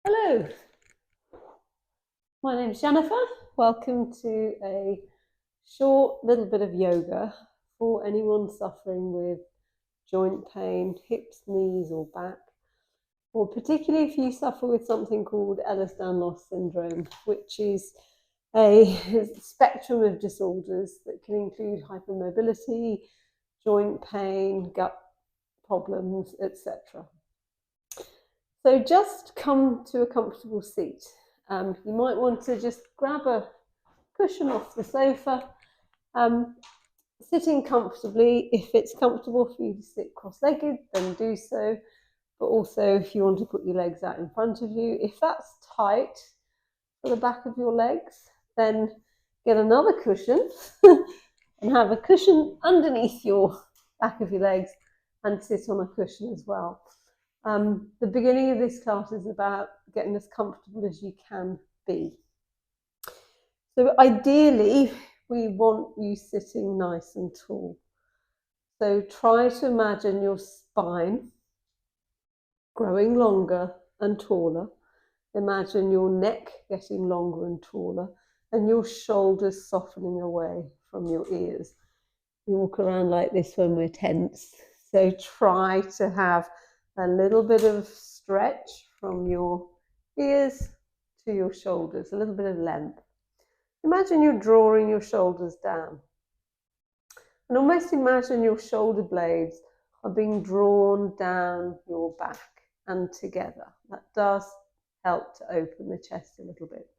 Hello, my name is Jennifer. Welcome to a short little bit of yoga for anyone suffering with joint pain, hips, knees, or back, or particularly if you suffer with something called Ehlers-Danlos syndrome, which is a spectrum of disorders that can include hypermobility, joint pain, gut problems, etc. So just come to a comfortable seat. You might want to just grab a cushion off the sofa, um, sitting comfortably. If it's comfortable for you to sit cross-legged, then do so. But also if you want to put your legs out in front of you, if that's tight for the back of your legs, then get another cushion and have a cushion underneath your back of your legs and sit on a cushion as well. The beginning of this class is about getting as comfortable as you can be. So ideally, we want you sitting nice and tall. So try to imagine your spine growing longer and taller. Imagine your neck getting longer and taller and your shoulders softening away from your ears. We walk around like this when we're tense. So try to have a little bit of stretch from your ears to your shoulders, a little bit of length. Imagine you're drawing your shoulders down. And almost imagine your shoulder blades are being drawn down your back and together. That does help to open the chest a little bit.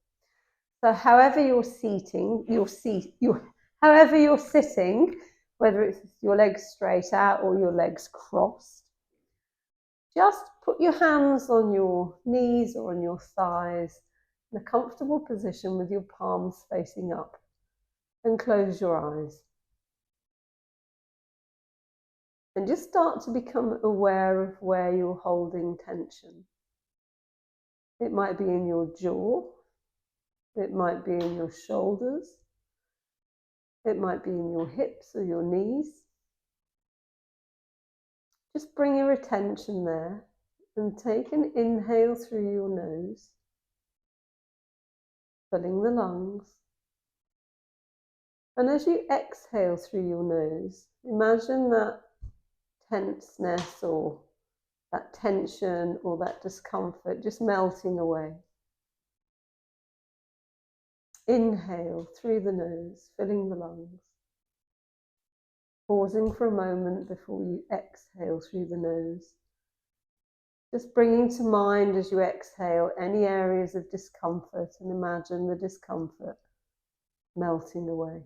So however you're sitting, whether it's your legs straight out or your legs crossed, just put your hands on your knees or on your thighs in a comfortable position with your palms facing up, and close your eyes. And just start to become aware of where you're holding tension. It might be in your jaw, it might be in your shoulders, it might be in your hips or your knees. Just bring your attention there and take an inhale through your nose, filling the lungs. And as you exhale through your nose, imagine that tenseness or that tension or that discomfort just melting away. Inhale through the nose, filling the lungs. Pausing for a moment before you exhale through the nose. Just bringing to mind as you exhale any areas of discomfort, and imagine the discomfort melting away.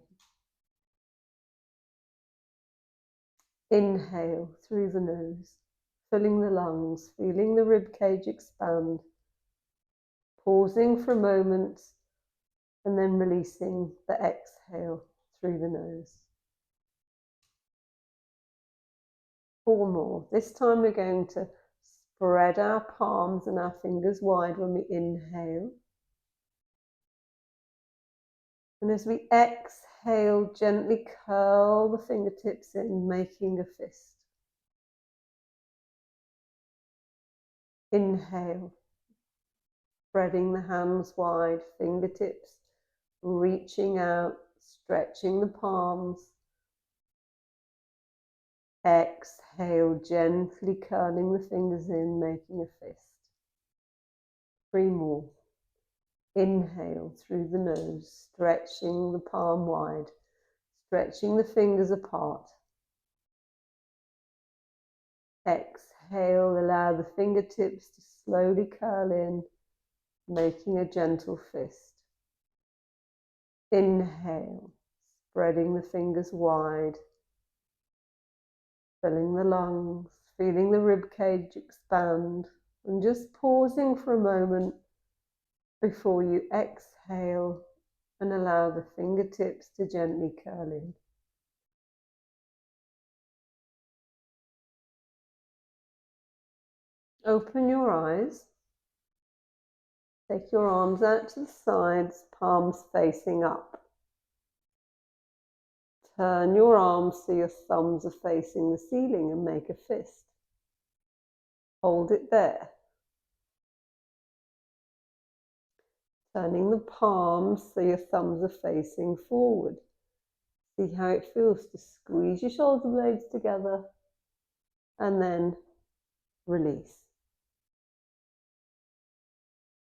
Inhale through the nose, filling the lungs, feeling the rib cage expand. Pausing for a moment and then releasing the exhale through the nose. 4 more. This time we're going to spread our palms and our fingers wide when we inhale. And as we exhale, gently curl the fingertips in, making a fist. Inhale, spreading the hands wide, fingertips reaching out, stretching the palms. Exhale, gently curling the fingers in, making a fist. 3 more. Inhale through the nose, stretching the palm wide, stretching the fingers apart. Exhale, allow the fingertips to slowly curl in, making a gentle fist. Inhale, spreading the fingers wide, filling the lungs, feeling the rib cage expand, and just pausing for a moment before you exhale and allow the fingertips to gently curl in. Open your eyes. Take your arms out to the sides, palms facing up. Turn your arms so your thumbs are facing the ceiling and make a fist. Hold it there. Turning the palms so your thumbs are facing forward. See how it feels to squeeze your shoulder blades together and then release.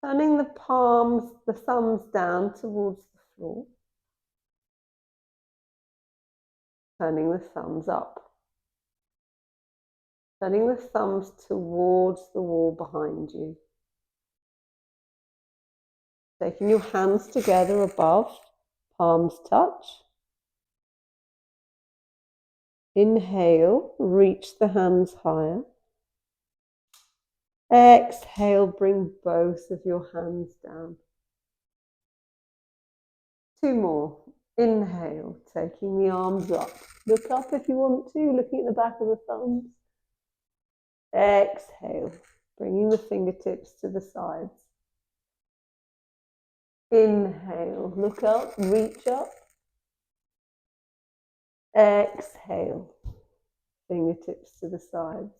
Turning the palms, the thumbs down towards the floor. Turning the thumbs up. Turning the thumbs towards the wall behind you. Taking your hands together above, palms touch. Inhale, reach the hands higher. Exhale, bring both of your hands down. 2 more. Inhale, taking the arms up. Look up if you want to, looking at the back of the thumbs. Exhale, bringing the fingertips to the sides. Inhale, look up, reach up. Exhale, fingertips to the sides.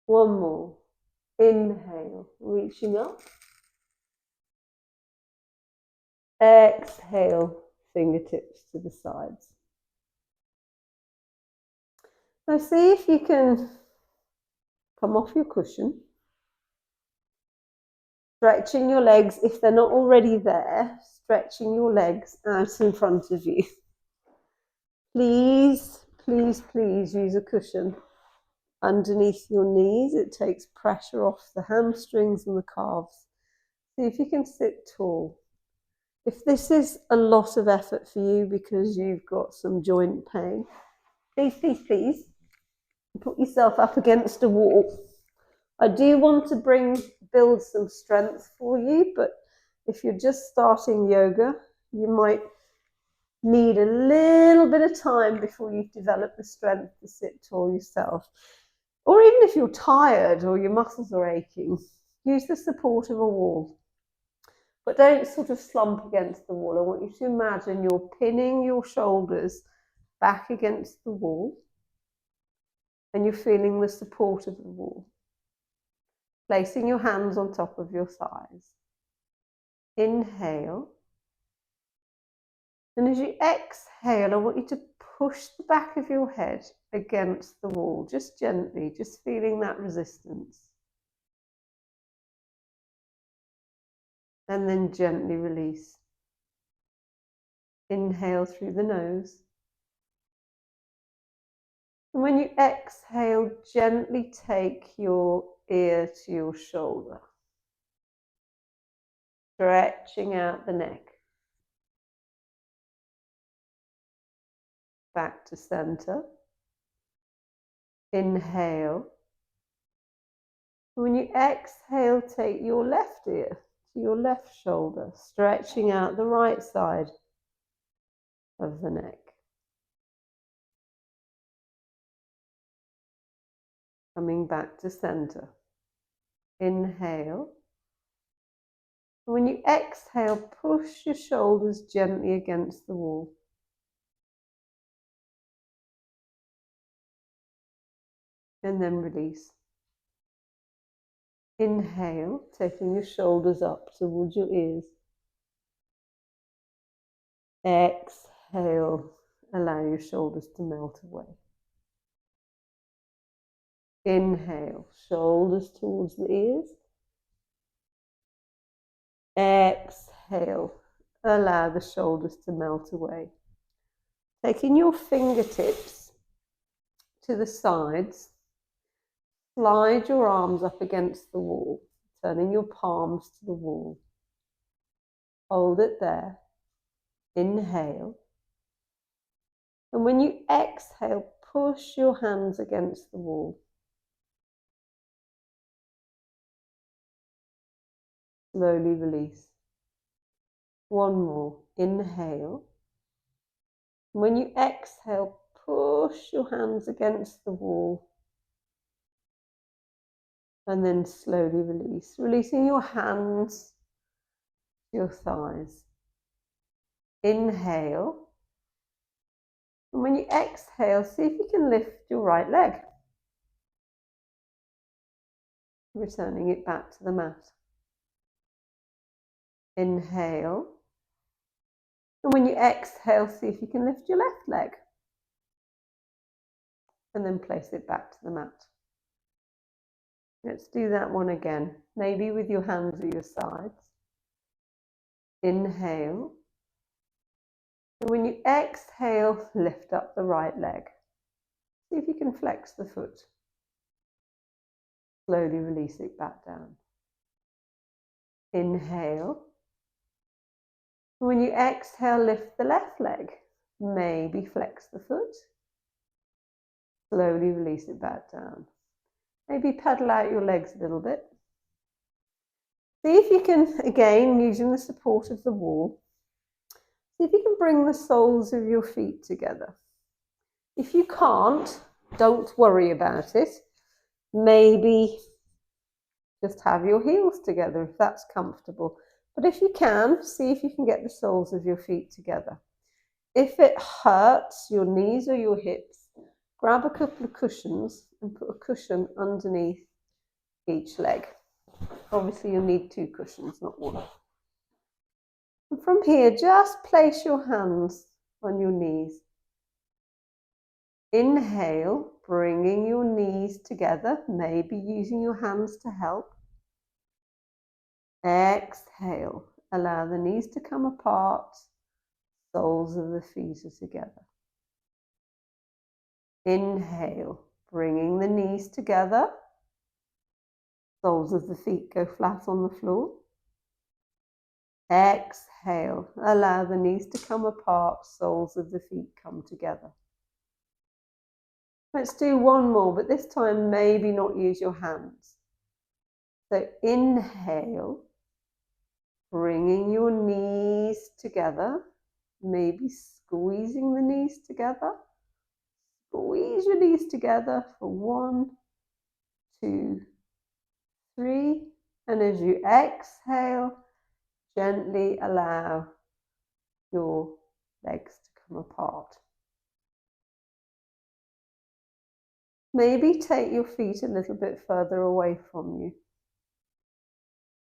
1 more. Inhale, reaching up. Exhale, fingertips to the sides. Now see if you can come off your cushion. Stretching your legs, if they're not already there, stretching your legs out in front of you. Please, please, please use a cushion underneath your knees. It takes pressure off the hamstrings and the calves. See if you can sit tall. If this is a lot of effort for you because you've got some joint pain, please, please, please put yourself up against a wall. I do want to build some strength for you, but if you're just starting yoga, you might need a little bit of time before you've developed the strength to sit tall yourself. Or even if you're tired or your muscles are aching, use the support of a wall. But don't sort of slump against the wall. I want you to imagine you're pinning your shoulders back against the wall and you're feeling the support of the wall. Placing your hands on top of your thighs. Inhale. And as you exhale, I want you to push the back of your head against the wall, just gently, just feeling that resistance. And then gently release. Inhale through the nose. And when you exhale, gently take your ear to your shoulder. Stretching out the neck. Back to center. Inhale. When you exhale, take your left ear to your left shoulder, stretching out the right side of the neck. Coming back to center. Inhale. When you exhale, push your shoulders gently against the wall. And then release. Inhale, taking your shoulders up towards your ears. Exhale, allow your shoulders to melt away. Inhale, shoulders towards the ears. Exhale, allow the shoulders to melt away. Taking your fingertips to the sides, slide your arms up against the wall, turning your palms to the wall. Hold it there. Inhale. And when you exhale, push your hands against the wall. Slowly release. 1 more. Inhale. When you exhale, push your hands against the wall. And then slowly release. Releasing your hands to your thighs. Inhale. And when you exhale, see if you can lift your right leg. Returning it back to the mat. Inhale. And when you exhale, see if you can lift your left leg. And then place it back to the mat. Let's do that one again, maybe with your hands at your sides. Inhale. And when you exhale, lift up the right leg. See if you can flex the foot. Slowly release it back down. Inhale. And when you exhale, lift the left leg. Maybe flex the foot. Slowly release it back down. Maybe pedal out your legs a little bit. See if you can, again, using the support of the wall, see if you can bring the soles of your feet together. If you can't, don't worry about it. Maybe just have your heels together if that's comfortable. But if you can, see if you can get the soles of your feet together. If it hurts your knees or your hips, grab a couple of cushions and put a cushion underneath each leg. Obviously, you'll need 2 cushions, not 1. And from here, just place your hands on your knees. Inhale, bringing your knees together, maybe using your hands to help. Exhale, allow the knees to come apart, soles of the feet are together. Inhale, bringing the knees together, soles of the feet go flat on the floor. Exhale, allow the knees to come apart, soles of the feet come together. Let's do one more, but this time maybe not use your hands. So inhale, bringing your knees together, maybe squeezing the knees together. Squeeze your knees together for 1, 2, 3. And as you exhale, gently allow your legs to come apart. Maybe take your feet a little bit further away from you.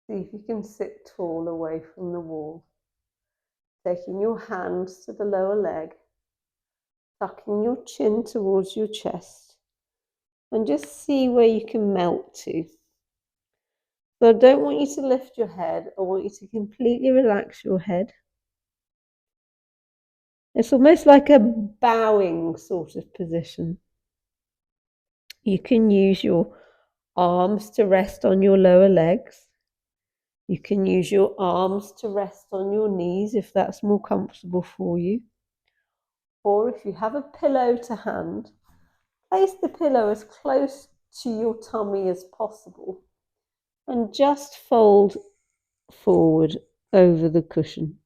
See if you can sit tall away from the wall. Taking your hands to the lower leg, tucking your chin towards your chest, and just see where you can melt to. So I don't want you to lift your head, I want you to completely relax your head. It's almost like a bowing sort of position. You can use your arms to rest on your lower legs. You can use your arms to rest on your knees if that's more comfortable for you. Or if you have a pillow to hand, place the pillow as close to your tummy as possible and just fold forward over the cushion.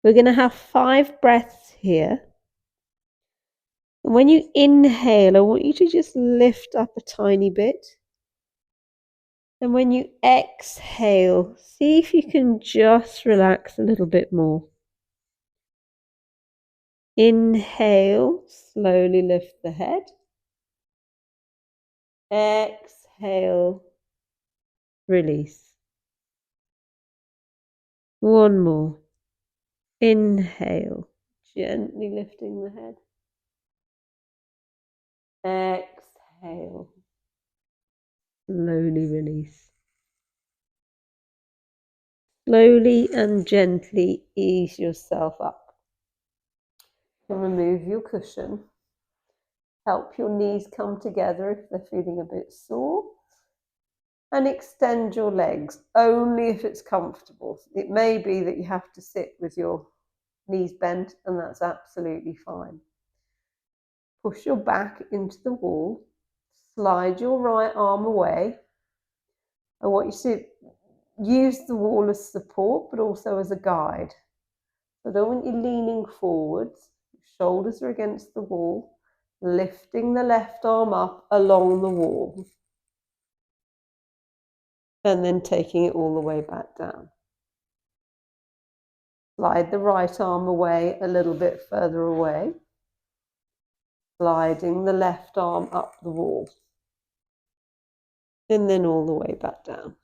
We're going to have 5 breaths here. And when you inhale, I want you to just lift up a tiny bit. And when you exhale, see if you can just relax a little bit more. Inhale, slowly lift the head. Exhale, release. One more. Inhale, gently lifting the head. Exhale, slowly release. Slowly and gently ease yourself up. And remove your cushion. Help your knees come together if they're feeling a bit sore. And extend your legs, only if it's comfortable. It may be that you have to sit with your knees bent, and that's absolutely fine. Push your back into the wall. Slide your right arm away. I want you to use the wall as support, but also as a guide. So I don't want you leaning forwards. Shoulders are against the wall, lifting the left arm up along the wall. And then taking it all the way back down. Slide the right arm away a little bit further away. Sliding the left arm up the wall. And then all the way back down.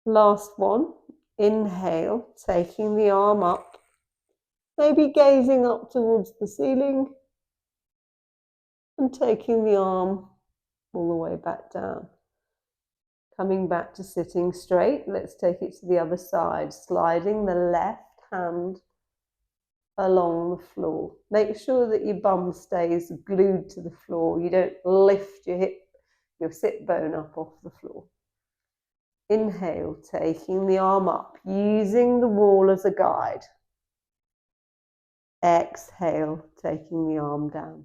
Last one. Inhale, taking the arm up, maybe gazing up towards the ceiling and taking the arm all the way back down. Coming back to sitting straight, let's take it to the other side, sliding the left hand along the floor. Make sure that your bum stays glued to the floor. You don't lift your sit bone up off the floor. Inhale, taking the arm up, using the wall as a guide. Exhale, taking the arm down.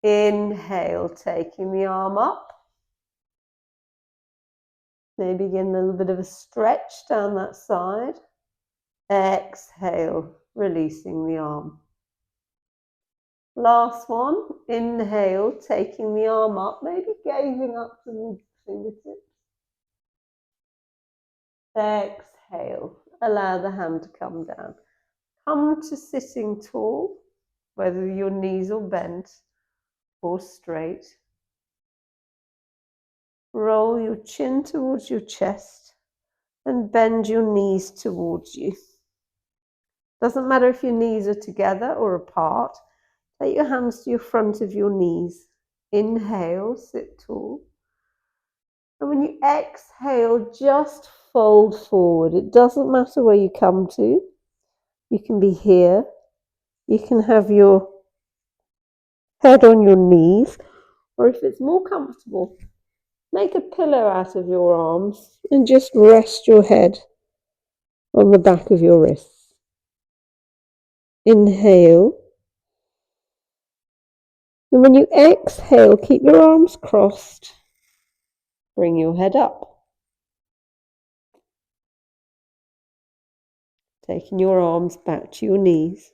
Inhale, taking the arm up. Maybe get a little bit of a stretch down that side. Exhale, releasing the arm. Last one. Inhale, taking the arm up, maybe gazing up towards the fingertips. Exhale, allow the hand to come down. Come to sitting tall, whether your knees are bent or straight. Roll your chin towards your chest and bend your knees towards you. Doesn't matter if your knees are together or apart. Take your hands to your front of your knees. Inhale, sit tall. And when you exhale, just fold forward. It doesn't matter where you come to. You can be here. You can have your head on your knees, or if it's more comfortable, make a pillow out of your arms and just rest your head on the back of your wrists. Inhale. And when you exhale, keep your arms crossed. Bring your head up. Taking your arms back to your knees.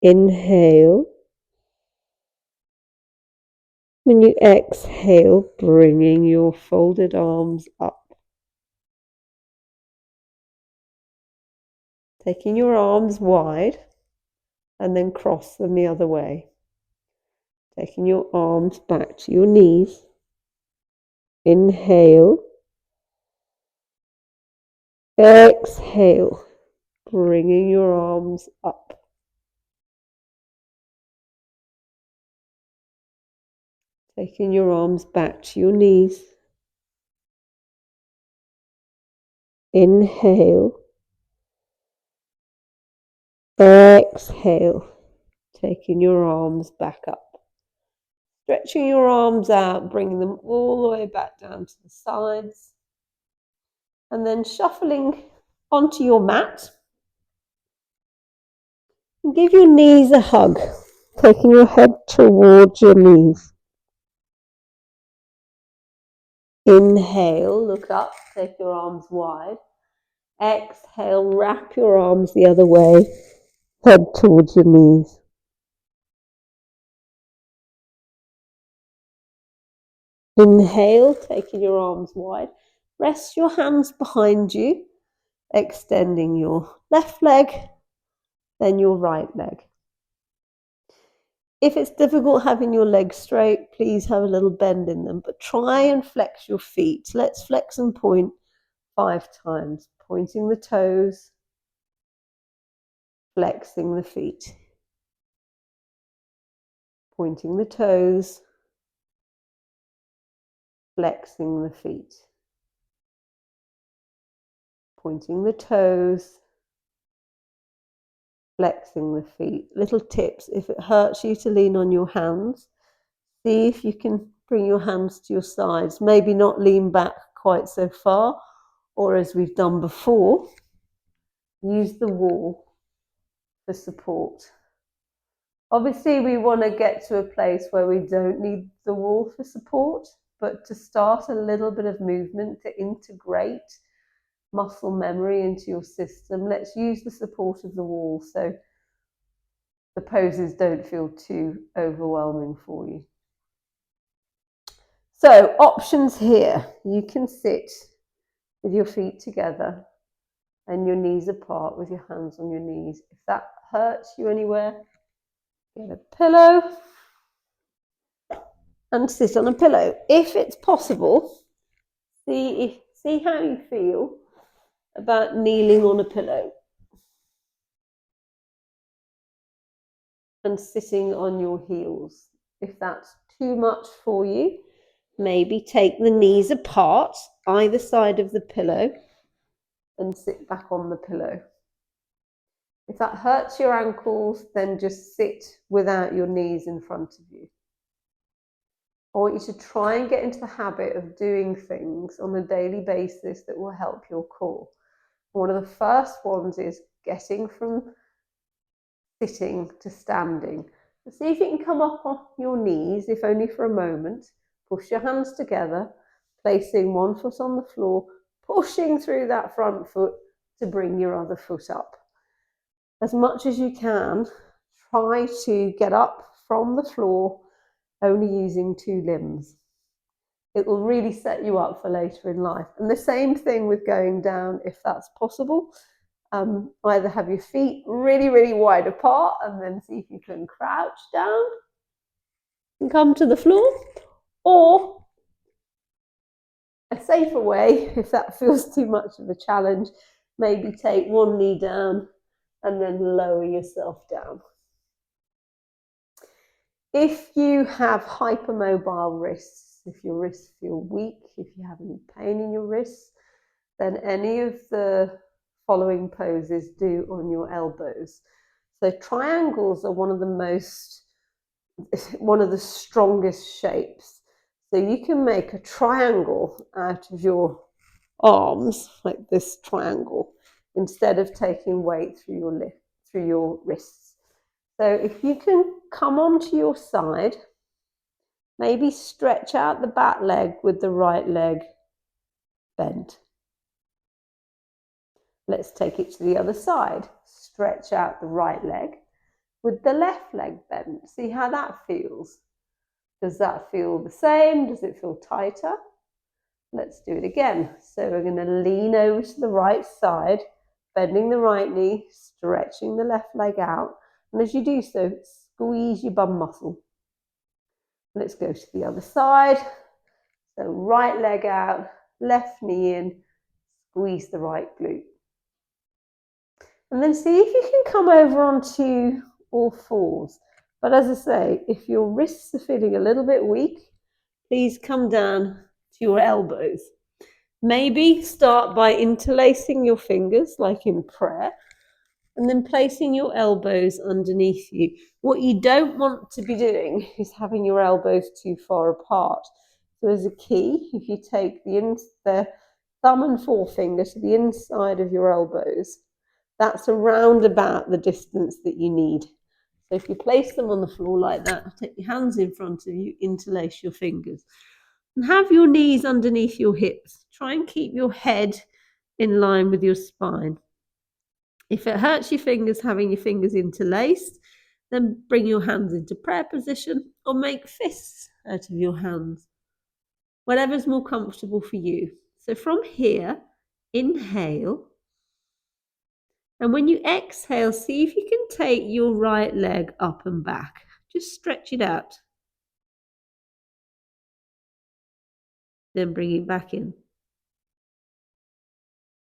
Inhale. When you exhale, bringing your folded arms up. Taking your arms wide and then cross them the other way. Taking your arms back to your knees. Inhale. Exhale, bringing your arms up. Taking your arms back to your knees. Inhale. Exhale, taking your arms back up. Stretching your arms out, bringing them all the way back down to the sides. And then shuffling onto your mat. And give your knees a hug, taking your head towards your knees. Inhale, look up, take your arms wide. Exhale, wrap your arms the other way, head towards your knees. Inhale, taking your arms wide. Rest your hands behind you, extending your left leg, then your right leg. If it's difficult having your legs straight, please have a little bend in them, but try and flex your feet. Let's flex and point 5 times, pointing the toes, flexing the feet. Pointing the toes, flexing the feet. Pointing the toes, flexing the feet. Little tips, if it hurts you to lean on your hands, see if you can bring your hands to your sides. Maybe not lean back quite so far, or as we've done before, use the wall for support. Obviously, we want to get to a place where we don't need the wall for support, but to start a little bit of movement to integrate muscle memory into your system, let's use the support of the wall so the poses don't feel too overwhelming for you. So options here. You can sit with your feet together and your knees apart with your hands on your knees. If that hurts you anywhere, get a pillow and sit on a pillow. If it's possible, see how you feel about kneeling on a pillow and sitting on your heels. If that's too much for you, maybe take the knees apart either side of the pillow and sit back on the pillow. If that hurts your ankles, then just sit without your knees in front of you. I want you to try and get into the habit of doing things on a daily basis that will help your core. One of the first ones is getting from sitting to standing. See if you can come up on your knees, if only for a moment. Push your hands together, placing one foot on the floor, pushing through that front foot to bring your other foot up. As much as you can, try to get up from the floor only using two limbs. It will really set you up for later in life. And the same thing with going down, if that's possible. Either have your feet really, really wide apart and then see if you can crouch down and come to the floor, or a safer way, if that feels too much of a challenge, maybe take one knee down and then lower yourself down. If you have hypermobile wrists, if your wrists feel weak, if you have any pain in your wrists, then any of the following poses do on your elbows. So triangles are one of the strongest shapes. So you can make a triangle out of your arms, like this triangle, instead of taking weight through your wrists. So if you can come onto your side, maybe stretch out the back leg with the right leg bent. Let's take it to the other side. Stretch out the right leg with the left leg bent. See how that feels. Does that feel the same? Does it feel tighter? Let's do it again. So we're going to lean over to the right side, bending the right knee, stretching the left leg out. And as you do so, squeeze your bum muscle. Let's go to the other side. So right leg out, left knee in, squeeze the right glute. And then see if you can come over onto all fours. But as I say, if your wrists are feeling a little bit weak, please come down to your elbows. Maybe start by interlacing your fingers like in prayer, and then placing your elbows underneath you. What you don't want to be doing is having your elbows too far apart. So as a key, if you take the thumb and forefinger to the inside of your elbows, that's around about the distance that you need. So if you place them on the floor like that, take your hands in front of you, interlace your fingers. And have your knees underneath your hips. Try and keep your head in line with your spine. If it hurts your fingers having your fingers interlaced, then bring your hands into prayer position or make fists out of your hands. Whatever's more comfortable for you. So from here, inhale. And when you exhale, see if you can take your right leg up and back. Just stretch it out. Then bring it back in.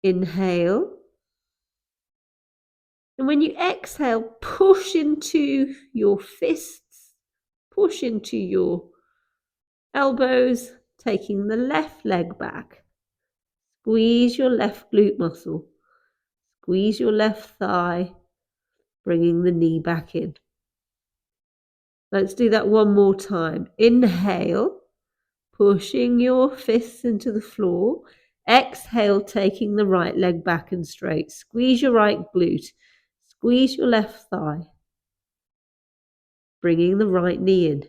Inhale. And when you exhale, push into your fists, push into your elbows, taking the left leg back. Squeeze your left glute muscle. Squeeze your left thigh, bringing the knee back in. Let's do that one more time. Inhale, pushing your fists into the floor. Exhale, taking the right leg back and straight. Squeeze your right glute. Squeeze your left thigh, bringing the right knee in.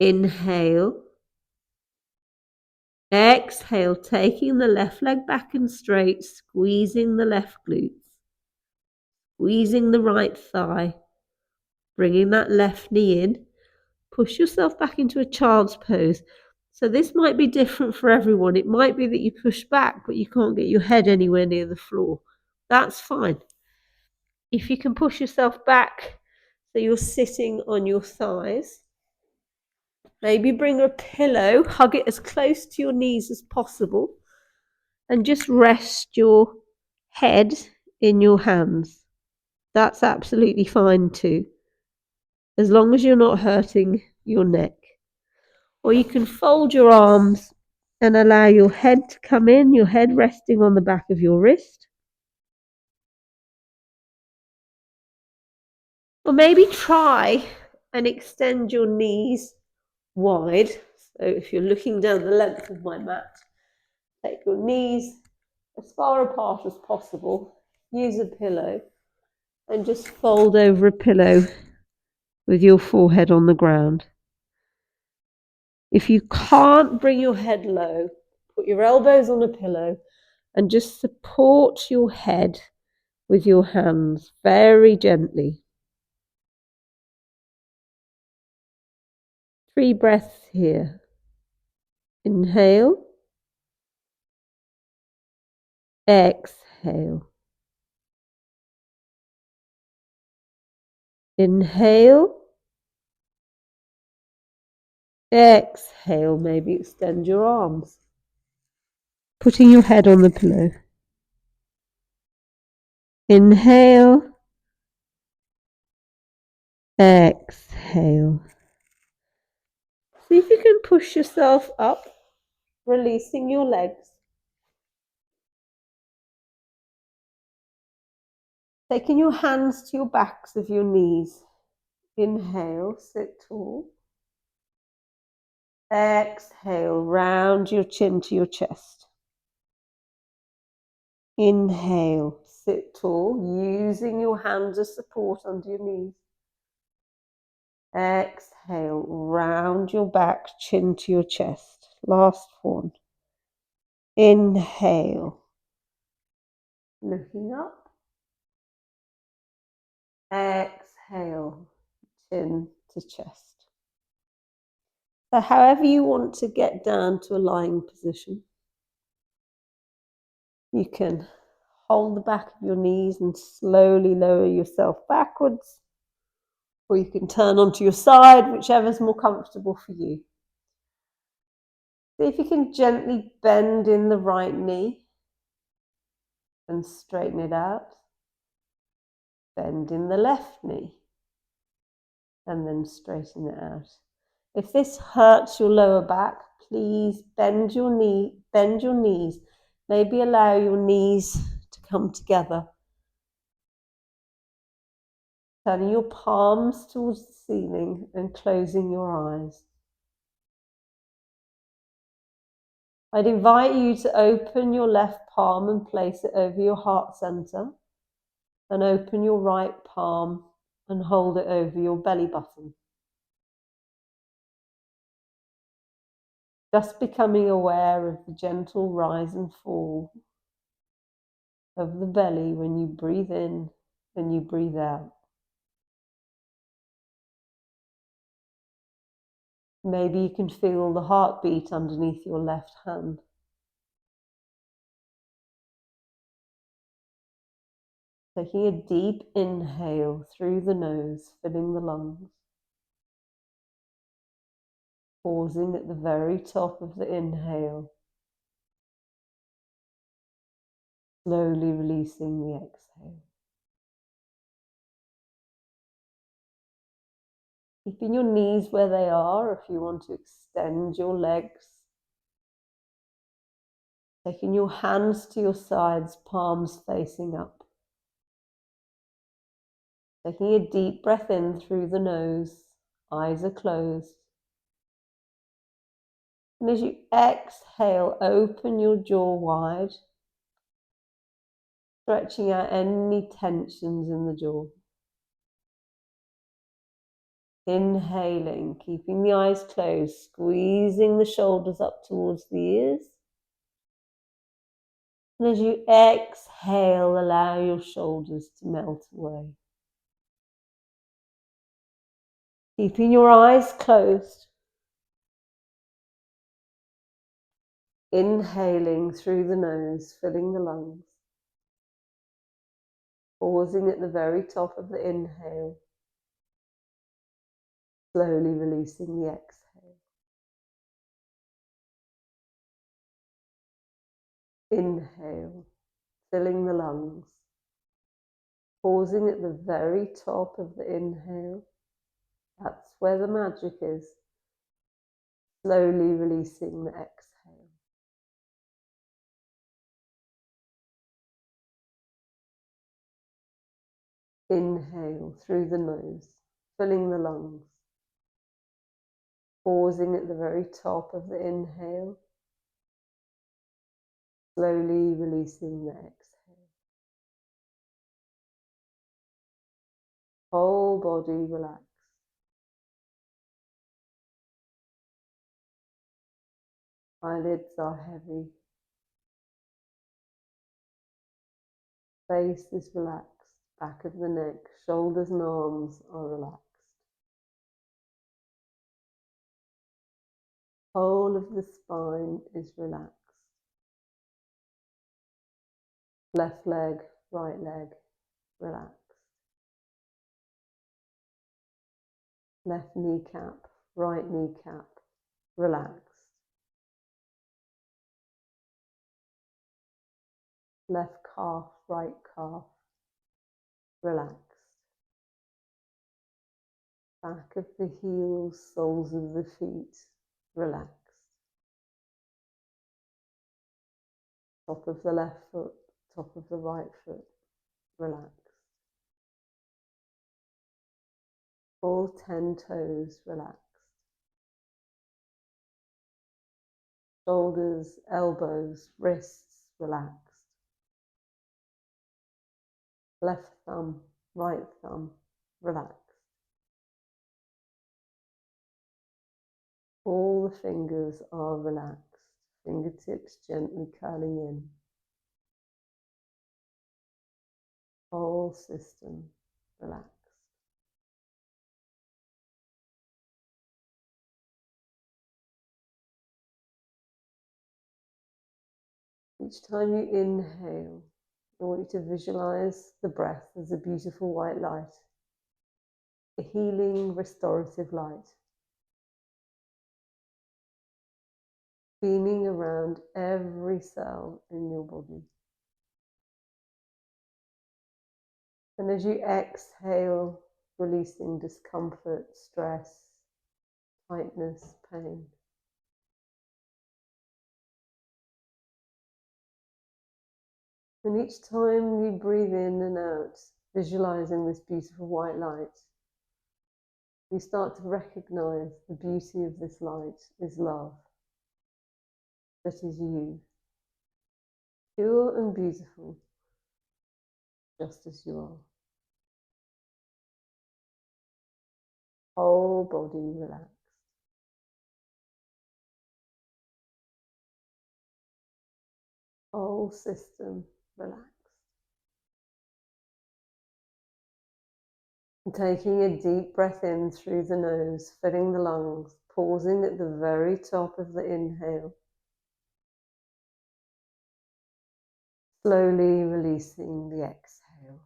Inhale. Exhale, taking the left leg back and straight, squeezing the left glutes. Squeezing the right thigh, bringing that left knee in. Push yourself back into a child's pose. So this might be different for everyone. It might be that you push back, but you can't get your head anywhere near the floor. That's fine. If you can push yourself back so you're sitting on your thighs, Maybe bring a pillow, hug it as close to your knees as possible, and just rest your head in your hands. That's absolutely fine too, as long as you're not hurting your neck. Or you can fold your arms and allow your head to come in, your head resting on the back of your wrist. Or maybe try and extend your knees wide. So if you're looking down the length of my mat, take your knees as far apart as possible. Use a pillow and just fold over a pillow with your forehead on the ground. If you can't bring your head low, put your elbows on a pillow and just support your head with your hands very gently. 3 breaths here. Inhale. Exhale. Inhale. Exhale. Maybe extend your arms. Putting your head on the pillow. Inhale. Exhale. See if you can push yourself up, releasing your legs. Taking your hands to your backs of your knees. Inhale, sit tall. Exhale, round your chin to your chest. Inhale, sit tall, using your hands as support under your knees. Exhale, round your back, chin to your chest. Last one. Inhale, looking up. Exhale, chin to chest. So however you want to get down to a lying position, you can hold the back of your knees and slowly lower yourself backwards, or you can turn onto your side, whichever's more comfortable for you. See if you can gently bend in the right knee and straighten it out. Bend in the left knee and then straighten it out. If this hurts your lower back, please bend your knees. Maybe allow your knees to come together. Turning your palms towards the ceiling and closing your eyes. I'd invite you to open your left palm and place it over your heart center, and open your right palm and hold it over your belly button. Just becoming aware of the gentle rise and fall of the belly when you breathe in and you breathe out. Maybe you can feel the heartbeat underneath your left hand. Taking a deep inhale through the nose, filling the lungs. Pausing at the very top of the inhale. Slowly releasing the exhale. Keeping your knees where they are if you want to extend your legs. Taking your hands to your sides, palms facing up. Taking a deep breath in through the nose, eyes are closed. And as you exhale, open your jaw wide, stretching out any tensions in the jaw. Inhaling, keeping the eyes closed, squeezing the shoulders up towards the ears. And as you exhale, allow your shoulders to melt away. Keeping your eyes closed. Inhaling through the nose, filling the lungs. Pausing at the very top of the inhale. Slowly releasing the exhale. Inhale, filling the lungs. Pausing at the very top of the inhale. That's where the magic is. Slowly releasing the exhale. Inhale through the nose, filling the lungs. Pausing at the very top of the inhale. Slowly releasing the exhale. Whole body relaxed. Eyelids are heavy. Face is relaxed. Back of the neck, shoulders and arms are relaxed. Whole of the spine is relaxed. Left leg, right leg, relaxed. Left kneecap, right kneecap, relaxed. Left calf, right calf, relaxed. Back of the heels, soles of the feet, relaxed. Top of the left foot, top of the right foot, relaxed. All 10 toes relaxed. Shoulders, elbows, wrists relaxed. Left thumb, right thumb, relaxed. All the fingers are relaxed, fingertips gently curling in. Whole system relaxed. Each time you inhale, I want you to visualize the breath as a beautiful white light, a healing, restorative light, beaming around every cell in your body. And as you exhale, releasing discomfort, stress, tightness, pain. And each time you breathe in and out, visualizing this beautiful white light, you start to recognize the beauty of this light is love. That is you. Pure and beautiful, just as you are. Whole body relaxed. Whole system relaxed. And taking a deep breath in through the nose, filling the lungs, pausing at the very top of the inhale. Slowly releasing the exhale.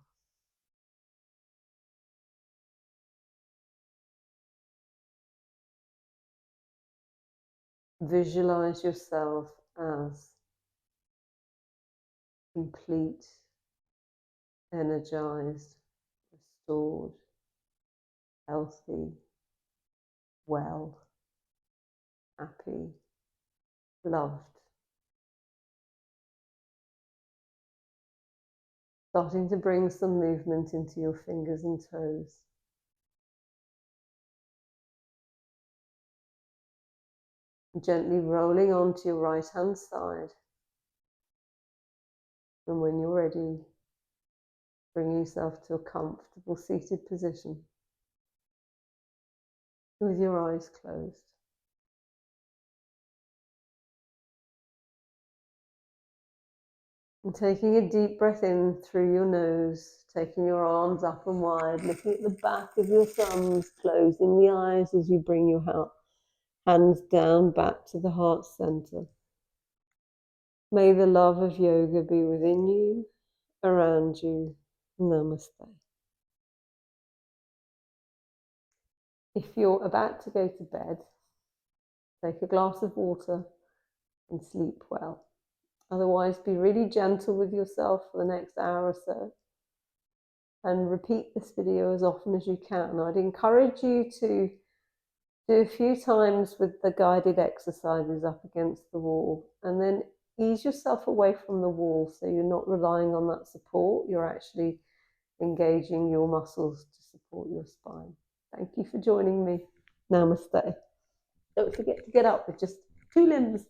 Visualize yourself as complete, energized, restored, healthy, well, happy, loved. Starting to bring some movement into your fingers and toes. Gently rolling onto your right hand side. And when you're ready, bring yourself to a comfortable seated position with your eyes closed. And taking a deep breath in through your nose, taking your arms up and wide, looking at the back of your thumbs, closing the eyes as you bring your hands down back to the heart center. May the love of yoga be within you, around you. Namaste. If you're about to go to bed, take a glass of water and sleep well. Otherwise, be really gentle with yourself for the next hour or so, and repeat this video as often as you can. I'd encourage you to do a few times with the guided exercises up against the wall, and then ease yourself away from the wall so you're not relying on that support. You're actually engaging your muscles to support your spine. Thank you for joining me. Namaste. Don't forget to get up with just 2 limbs.